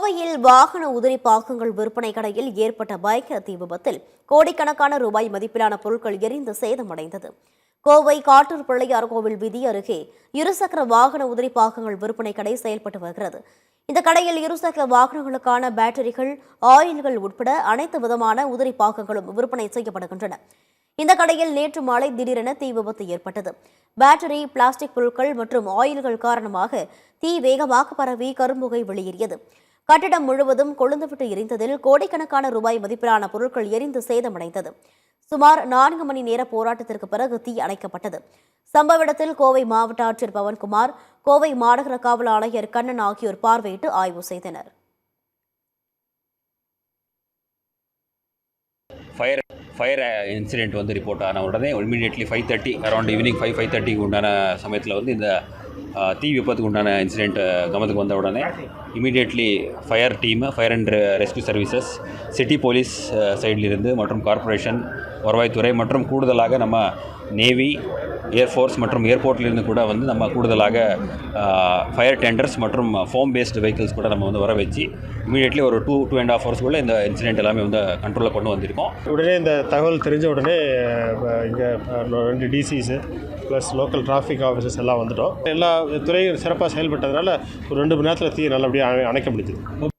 கோவையில் வாகன உதிரி பாகங்கள் விற்பனை கடையில் ஏற்பட்ட பயங்கர தீ விபத்தில் கோடிக்கணக்கான ரூபாய் மதிப்பிலான பொருட்கள் எரிந்து சேதமடைந்தது. கோவை காட்டூர் பிள்ளையார் கோவில் வீதி அருகே இருசக்கர வாகன உதிரி பாகங்கள் விற்பனை கடை செயல்பட்டு வருகிறது. இந்த கடையில் இருசக்கர வாகனங்களுக்கான பேட்டரிகள், ஆயில்கள் உட்பட அனைத்து விதமான உதிரி பாகங்களும் விற்பனை செய்யப்படுகின்றன. இந்த கடையில் நேற்று மாலை திடீரென தீ விபத்து ஏற்பட்டது. பேட்டரி, பிளாஸ்டிக் பொருட்கள் மற்றும் ஆயில்கள் காரணமாக தீ வேகமாக பரவி கரும்புகை வெளியேறியது. கட்டிடம் முழுவதும் கொழுந்துவிட்டு எரிந்ததில் கோடிக்கணக்கான ரூபாய் மதிப்பிலான பொருட்கள் எரிந்து சேதமடைந்தது. சுமார் 4 மணி நேர போராட்டத்திற்கு பிறகு தீ அணைக்கப்பட்டது. சம்பவ இடத்தில் கோவை மாவட்ட ஆட்சியர் பவன்குமார், கோவை மாநகர காவல் ஆணையர் கண்ணன் ஆகியோர் பார்வையிட்டு ஆய்வு செய்தனர். ஃபயர் இன்சிடென்ட் வந்து ரிப்போர்ட் ஆன உடனே இமீடியட்லி 5:30 அரௌண்ட் ஈவினிங் 5:30 உண்டான சமயத்தில் வந்து இந்த தீ விபத்துக்கு உண்டான இன்சிடென்ட் கவனத்துக்கு வந்த உடனே immediately fire team, fire and rescue services, city police சைட்லிருந்து மற்றும் கார்ப்பரேஷன், வருவாய்த்துறை மற்றும் கூடுதலாக நம்ம நேவி, ஏர்ஃபோர்ஸ் மற்றும் ஏர்போர்ட்லேருந்து கூட வந்து நம்ம கூடுதலாக ஃபயர் டெண்டர்ஸ் மற்றும் ஃபோம் பேஸ்டு வெஹிக்கிள்ஸ் கூட நம்ம வந்து வர வச்சு இமீடியட்லி ஒரு 2.5 ஹவர்ஸ்க்குள்ளே இந்த இன்சிடென்ட் எல்லாமே வந்து கண்ட்ரோலில் கொண்டு வந்திருக்கோம். உடனே இந்த தகவல் தெரிஞ்ச உடனே இங்கே 2 டிசிஸு ப்ளஸ் லோக்கல் டிராஃபிக் ஆஃபீஸர்ஸ் எல்லாம் வந்துட்டோம். எல்லா துறையும் சிறப்பாக செயல்பட்டதுனால ஒரு 2 மணி நேரத்தில் தீ நல்லபடியாக அணைக்க முடிஞ்சுது.